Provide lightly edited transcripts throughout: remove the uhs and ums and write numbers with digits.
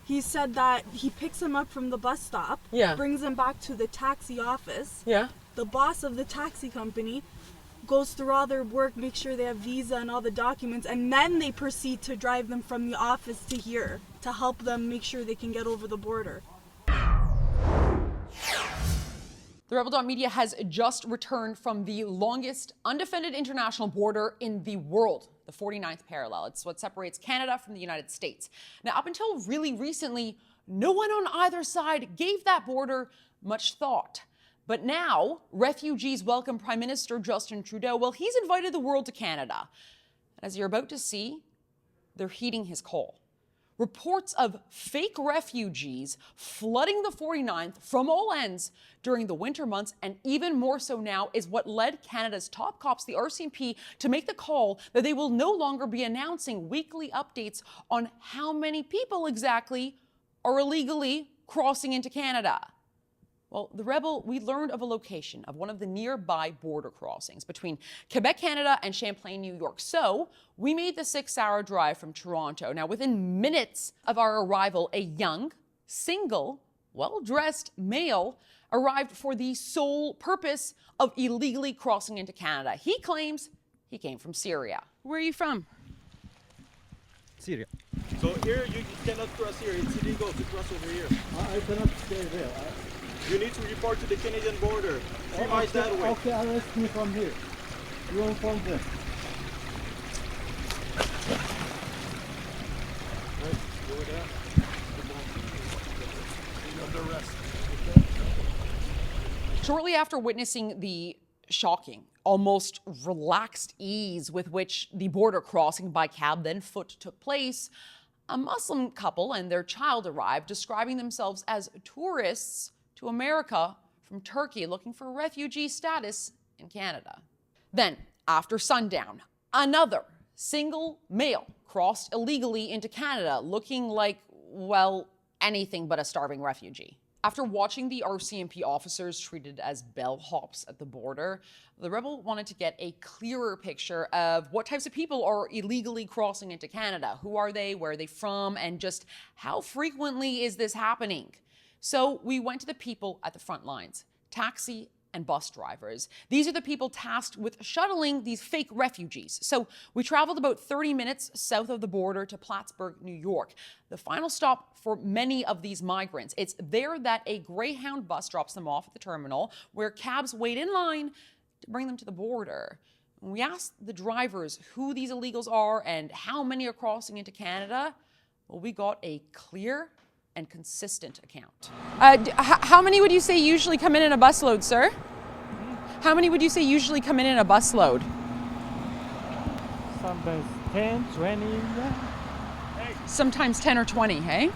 He said that he picks him up from the bus stop, brings him back to the taxi office. Yeah. The boss of the taxi company goes through all their work, makes sure they have visa and all the documents, and then they proceed to drive them from the office to here to help them make sure they can get over the border. The Rebel Media has just returned from the longest undefended international border in the world, the 49th parallel. It's what separates Canada from the United States. Now, up until really recently, no one on either side gave that border much thought. But now, refugees welcome Prime Minister Justin Trudeau. Well, he's invited the world to Canada. As you're about to see, they're heeding his call. Reports of fake refugees flooding the 49th from all ends during the winter months, and even more so now, is what led Canada's top cops, the RCMP, to make the call that they will no longer be announcing weekly updates on how many people exactly are illegally crossing into Canada. Well, the Rebel, we learned of a location of one of the nearby border crossings between Quebec, Canada and Champlain, New York. So we made the 6-hour drive from Toronto. Now, within minutes of our arrival, a young, single, well-dressed male arrived for the sole purpose of illegally crossing into Canada. He claims he came from Syria. Where are you from? Syria. So here you cannot cross here. It's illegal to cross over here. I cannot stay there. You need to report to the Canadian border. 3 miles that way. Okay, arrest me from here. You inform them. Shortly after witnessing the shocking, almost relaxed ease with which the border crossing by cab then foot took place, a Muslim couple and their child arrived, describing themselves as tourists to America from Turkey looking for refugee status in Canada. Then, after sundown, another single male crossed illegally into Canada looking like, well, anything but a starving refugee. After watching the RCMP officers treated as bellhops at the border, the Rebel wanted to get a clearer picture of what types of people are illegally crossing into Canada. Who are they? Where are they from? And just how frequently is this happening? So we went to the people at the front lines, taxi and bus drivers. These are the people tasked with shuttling these fake refugees. So we traveled about 30 minutes south of the border to Plattsburgh, New York, the final stop for many of these migrants. It's there that a Greyhound bus drops them off at the terminal, where cabs wait in line to bring them to the border. We asked the drivers who these illegals are and how many are crossing into Canada. Well, we got a clear and consistent account. How many would you say usually come in a busload, sir? How many would you say usually come in a busload? Sometimes 10, 20, yeah. Sometimes 10 or 20, hey?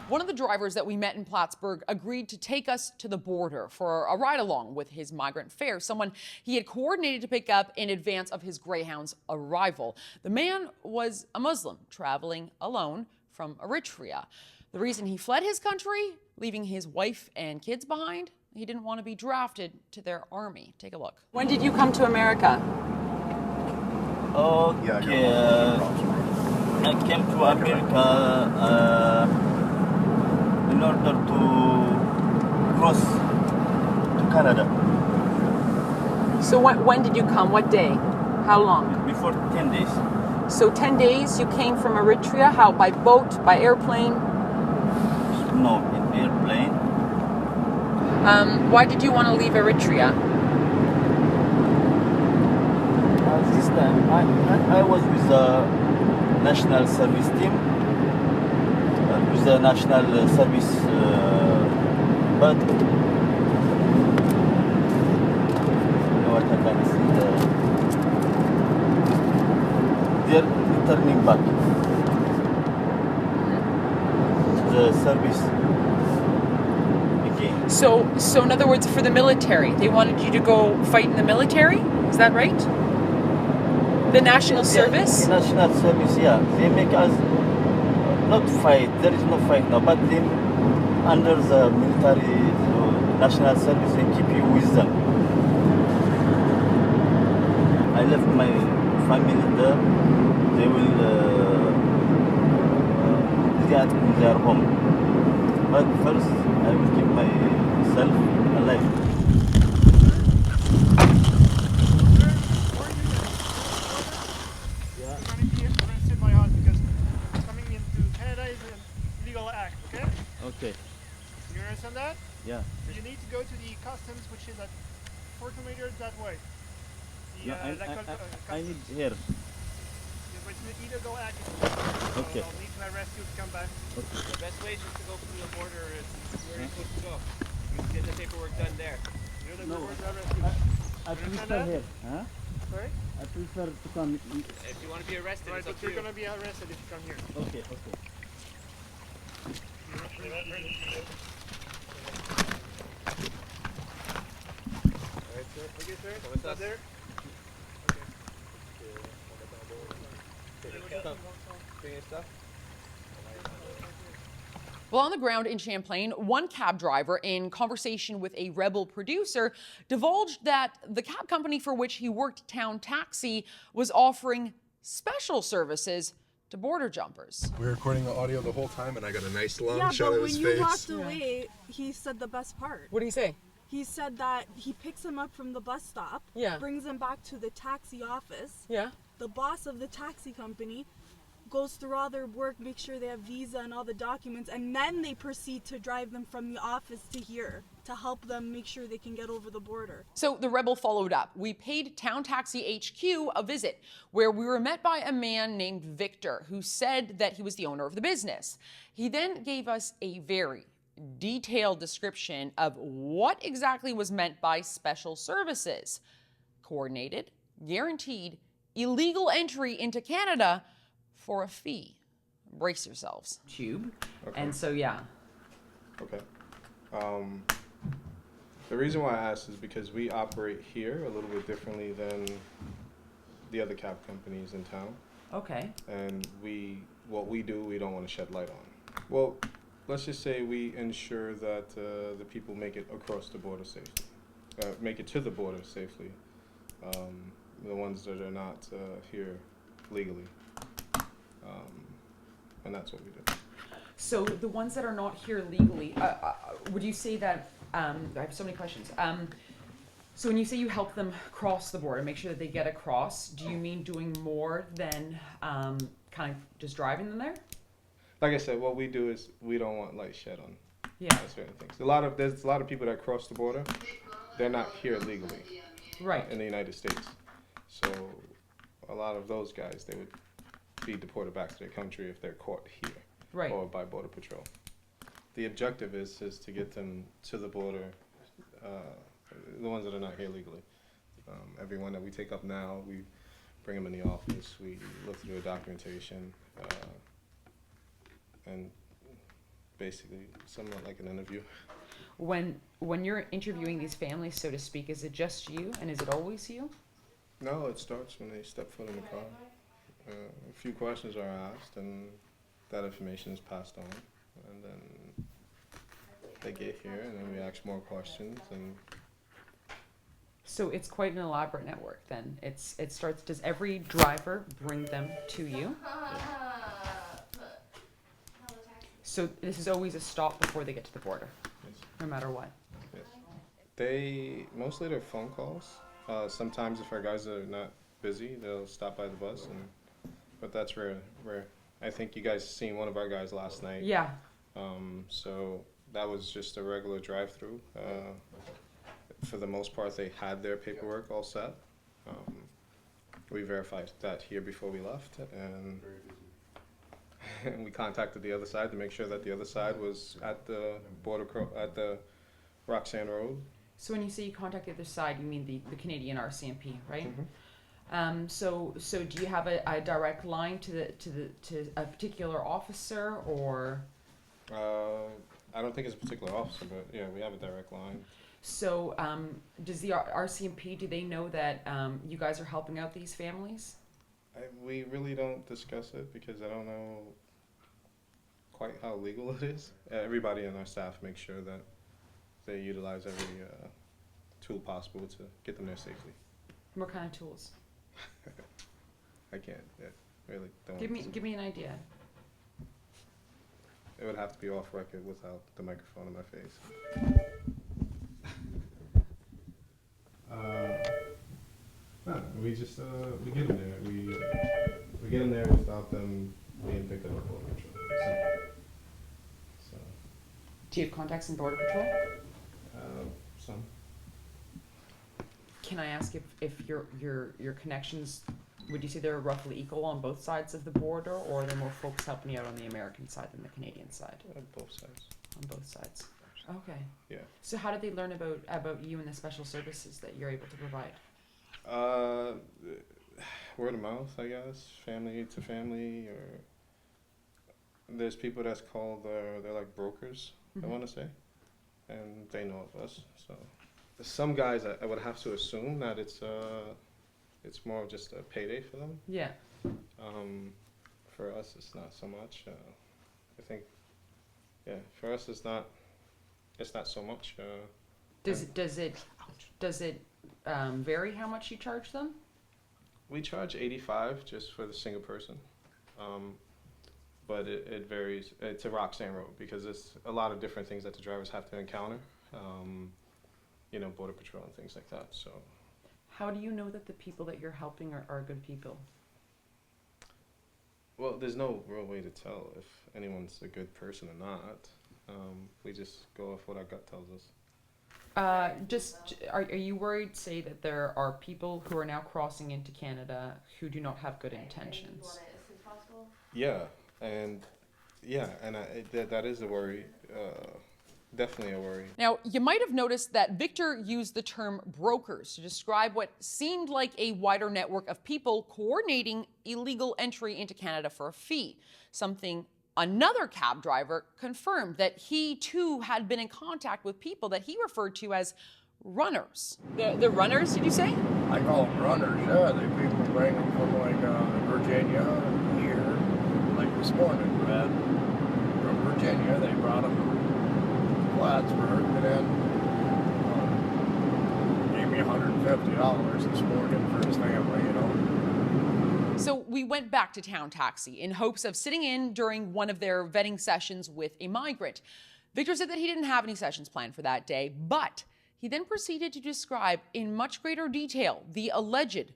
One of the drivers that we met in Plattsburgh agreed to take us to the border for a ride along with his migrant fare, someone he had coordinated to pick up in advance of his Greyhound's arrival. The man was a Muslim traveling alone from Eritrea. The reason he fled his country, leaving his wife and kids behind, he didn't want to be drafted to their army. Take a look. When did you come to America? Okay, I came to America in order to cross to Canada. So when did you come? What day? How long? Before 10 days. So 10 days you came from Eritrea. How? By boat? By airplane? No, in airplane. Why did you want to leave Eritrea? This time I was with the national service team, with the national service, but you know what I can see. They're returning back to the service again. So in other words, for the military, they wanted you to go fight in the military? Is that right? The national service? Yeah, national service, yeah. They make us not fight. There is no fight now, but they, under the military, national service, they keep you with them. I left my family there. They will at their home. But first, I will keep myself alive. You're going to be arrested by us because coming into Canada is an illegal act, okay? Okay. You understand that? Yeah. You need to go to the customs, which is at 4 kilometers that way. The, No, I need customs. here. Yeah, but you either go act. Okay. I'll need to arrest you to come back. The best way is just to go through the border is where you're supposed to go. You get the paperwork done there. You're the No. one to arrest you. I Understand prefer that? here. Huh? Sorry? I prefer to come. If you want to be arrested, Right, it's but up to you're you. going to be arrested if you come here. Okay, okay. Alright, sir. Okay, sir. What's Stop up? there. Bring your stuff. Bring your stuff. Well, on the ground in Champlain, one cab driver, in conversation with a Rebel producer, divulged that the cab company for which he worked, Town Taxi, was offering special services to border jumpers. We were recording the audio the whole time, and I got a nice long Yeah, shot but of when his you face. walked away, he said the best part. What do you say? He said that he picks him up from the bus stop, Yeah. brings him back to the taxi office. Yeah. The boss of the taxi company goes through all their work, makes sure they have visa and all the documents, and then they proceed to drive them from the office to here to help them make sure they can get over the border. So the Rebel followed up. We paid Town Taxi HQ a visit where we were met by a man named Victor who said that he was the owner of the business. He then gave us a very detailed description of what exactly was meant by special services. Coordinated, guaranteed, illegal entry into Canada for a fee. Brace yourselves. Tube. Okay. And so, yeah. Okay. The reason why I asked is because we operate here a little bit differently than the other cab companies in town. Okay. And what we do, we don't want to shed light on. Well, let's just say we ensure that the people make it across the border safely, make it to the border safely. The ones that are not here legally. And that's what we do. So the ones that are not here legally, would you say that, I have so many questions. So when you say you help them cross the border, make sure that they get across, do you mean doing more than kind of just driving them there? Like I said, what we do is we don't want light shed on Yeah. certain things. There's a lot of people that cross the border. They're not here legally Right. in the United States. So a lot of those guys, they would be deported back to their country if they're caught here Right. or by Border Patrol. The objective is to get them to the border, the ones that are not here legally. Everyone that we take up now, we bring them in the office, we look through the documentation, and basically somewhat like an interview. When you're interviewing these families, so to speak, is it just you and is it always you? No, it starts when they step foot in the car. A few questions are asked, and that information is passed on, and then they get here, and then we ask more questions. And So it's quite an elaborate network then. It starts, does every driver bring them to you? So this is always a stop before they get to the border, yes, no matter what. yes. Mostly they're phone calls. Sometimes if our guys are not busy, they'll stop by the bus, but that's rare. I think you guys seen one of our guys last night. Yeah. So that was just a regular drive-through. For the most part, they had their paperwork all set. We verified that here before we left, and we contacted the other side to make sure that the other side was at the border, at the Roxanne Road. So when you say you contact the other side, you mean the Canadian RCMP, right? Mhm. So do you have a direct line to a particular officer, or I don't think it's a particular officer, but yeah, we have a direct line. so does the RCMP, do they know that you guys are helping out these families? We really don't discuss it because I don't know quite how legal it is. Everybody in our staff makes sure that they utilize every tool possible to get them there safely. What kind of tools? I can't really don't. Give me an idea. it would have to be off record without the microphone in my face. No, we just we get them there. We get them there without them being picked up by Border Patrol. So Do you have contacts in Border Patrol? some. Can I ask if your connections, would you say they're roughly equal on both sides of the border, or are there more folks helping you out on the American side than the Canadian side? Both sides. On both sides. Okay. Yeah. So how did they learn about you and the special services that you're able to provide? Word of mouth, I guess. Family to family, or there's people that's called they're like brokers. I want to say, and they know of us. So some guys I would have to assume that it's more of just a payday for them. Yeah. For us, it's not so much. I think, yeah, for us, it's not so much. Does it vary how much you charge them? We charge $85 just for the single person, but it varies. It's a rock sand road because it's a lot of different things that the drivers have to encounter. Border patrol and things like that. So. How do you know that the people that you're helping are good people? Well, there's no real way to tell if anyone's a good person or not. We just go off what our gut tells us. Are you worried, say, that there are people who are now crossing into Canada who do not have good intentions? Yeah, and that is a worry. Definitely a worry. Now, you might have noticed that Victor used the term brokers to describe what seemed like a wider network of people coordinating illegal entry into Canada for a fee, something another cab driver confirmed that he too had been in contact with people that he referred to as runners. The runners, did you say? I call them runners, yeah. They people bring them from Virginia here. Like this morning, we had from Virginia, they brought them to Plattsburgh, and then gave me $150 this morning for his family, So we went back to Town Taxi in hopes of sitting in during one of their vetting sessions with a migrant. Victor said that he didn't have any sessions planned for that day, but he then proceeded to describe in much greater detail the alleged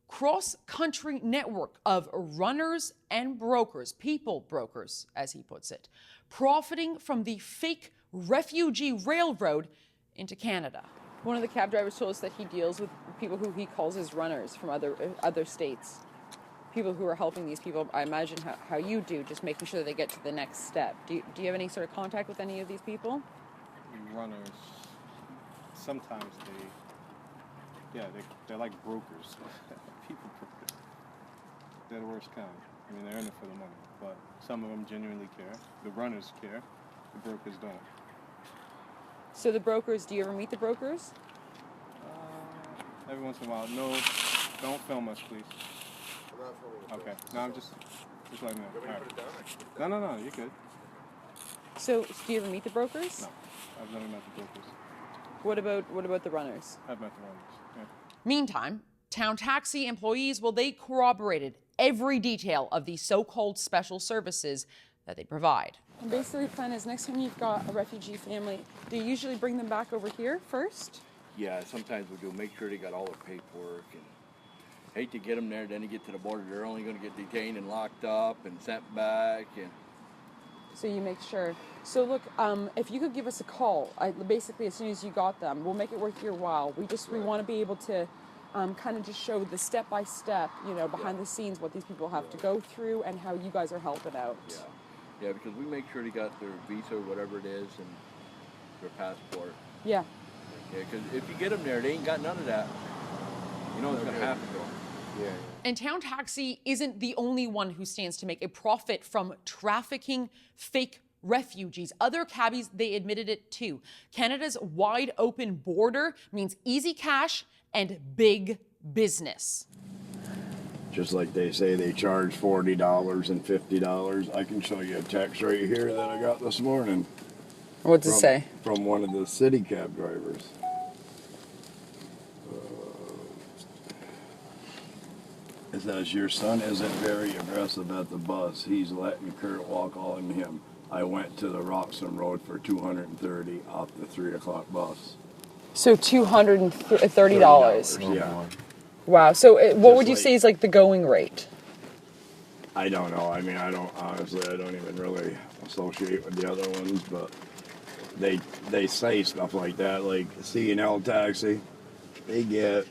cross-country network of runners and brokers, people brokers, as he puts it, profiting from the fake refugee railroad into Canada. One of the cab drivers told us that he deals with people who he calls his runners from other states. People who are helping these people, I imagine how you do, just making sure that they get to the next step. Do you have any sort of contact with any of these people? Runners, sometimes they're like brokers. People brokers. They're the worst kind. I mean, they're in it for the money, but some of them genuinely care. The runners care. The brokers don't. So the brokers, do you ever meet the brokers? Every once in a while. No, don't film us, please. Okay. No, I'm just letting you know. All right. No, you're good. So do you ever meet the brokers? No, I've never met the brokers. What about the runners? I've met the runners. Yeah. Meantime, Town Taxi employees, they corroborated every detail of the so-called special services that they provide. And basically, the plan is next time you've got a refugee family, do you usually bring them back over here first? Yeah, sometimes we do. Make sure they got all their paperwork. And hate to get them there, then they get to the border, they're only going to get detained and locked up and sent back. And so you make sure. So look, if you could give us a call, basically as soon as you got them, we'll make it worth your while. We want to be able to kind of just show the step-by-step, behind the scenes, what these people have to go through and how you guys are helping out. Yeah, because we make sure they got their visa or whatever it is and their passport. Yeah. Yeah, because if you get them there, they ain't got none of that. You know what's going to happen to them. Yeah. And Town Taxi isn't the only one who stands to make a profit from trafficking fake refugees. Other cabbies, they admitted it too. Canada's wide open border means easy cash and big business. Just like they say they charge $40 and $50. I can show you a text right here that I got this morning. What's it say? From one of the city cab drivers. It says, your son isn't very aggressive at the bus. He's letting Kurt walk on him. I went to the Roxham Road for $230 off the 3 o'clock bus. So $230. Yeah. Wow. So what would you like- say is like the going rate? I don't know. I mean, I don't even really associate with the other ones, but they say stuff like that, like C&L taxi. They get,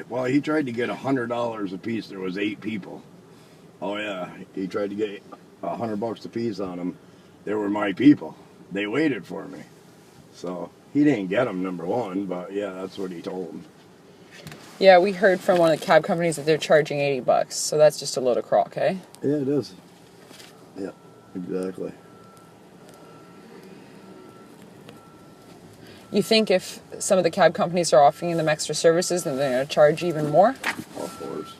well, he tried to get $100 a piece. There was 8 people. Oh yeah, he tried to get $100 a piece on them. They were my people. They waited for me. So he didn't get them, number one, but yeah, that's what he told them. Yeah, we heard from one of the cab companies that they're charging $80. So that's just a load of crock, eh? Yeah, it is. Yeah, exactly. You think if some of the cab companies are offering them extra services, then they're going to charge even more? Of course.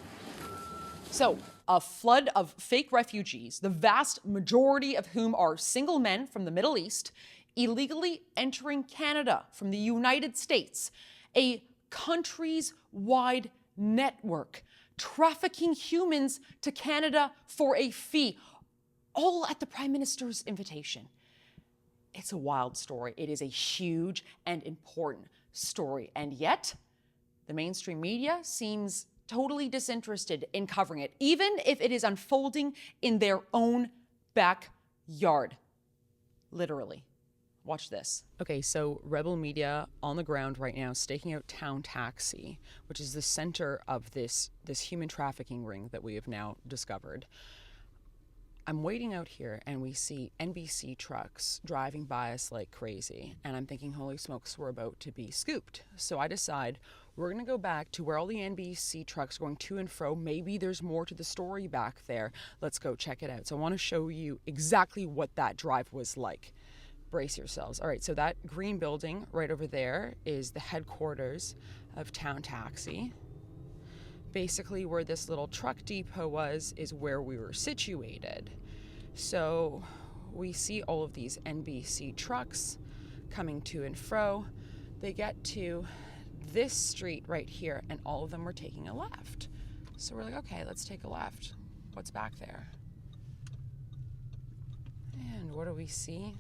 So, a flood of fake refugees, the vast majority of whom are single men from the Middle East, illegally entering Canada from the United States, a countries-wide network trafficking humans to Canada for a fee, all at the Prime Minister's invitation. It's a wild story. It is a huge and important story. And yet, the mainstream media seems totally disinterested in covering it, even if it is unfolding in their own backyard. Literally. Watch this. Okay, so Rebel Media on the ground right now, staking out Town Taxi, which is the center of this human trafficking ring that we have now discovered. I'm waiting out here and we see NBC trucks driving by us like crazy. And I'm thinking, holy smokes, we're about to be scooped. So I decide we're going to go back to where all the NBC trucks are going to and fro. Maybe there's more to the story back there. Let's go check it out. So I want to show you exactly what that drive was like. Brace yourselves. All right, so that green building right over there is the headquarters of Town Taxi. Basically, where this little truck depot was is where we were situated. So we see all of these NBC trucks coming to and fro. They get to this street right here, and all of them were taking a left. So we're like, okay, let's take a left. What's back there? And what do we see?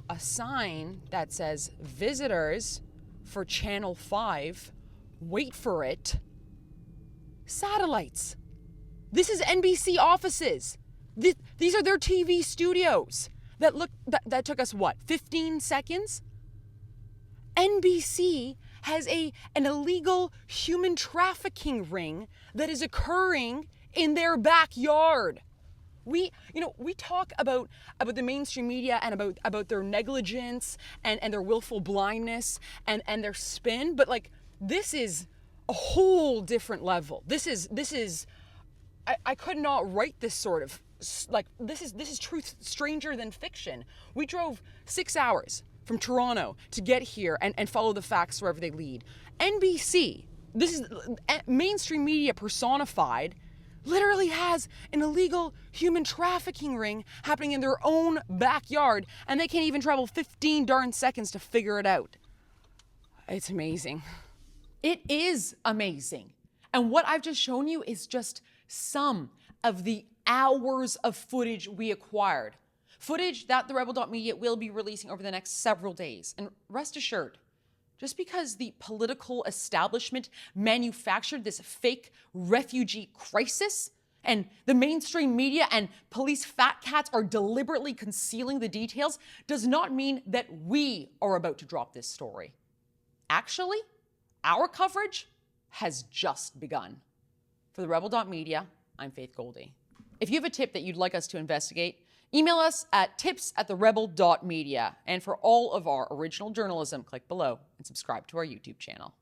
A sign that says, visitors for Channel 5, wait for it. Satellites. This is NBC offices. These are their TV studios. That took us what, 15 seconds? NBC has an illegal human trafficking ring that is occurring in their backyard. We talk about the mainstream media and about their negligence and their willful blindness and their spin, but like this is a whole different level. This is I could not write this sort of like this is truth stranger than fiction. We drove 6 hours from Toronto to get here and follow the facts wherever they lead. NBC, this is mainstream media personified, literally has an illegal human trafficking ring happening in their own backyard, and they can't even travel 15 darn seconds to figure it out. It's amazing. It is amazing. And what I've just shown you is just some of the hours of footage we acquired. Footage that the Rebel.media will be releasing over the next several days. And rest assured, just because the political establishment manufactured this fake refugee crisis and the mainstream media and police fat cats are deliberately concealing the details does not mean that we are about to drop this story. Actually, our coverage has just begun. For the Rebel.media, I'm Faith Goldie. If you have a tip that you'd like us to investigate, email us at tips@therebel.media. And for all of our original journalism, click below and subscribe to our YouTube channel.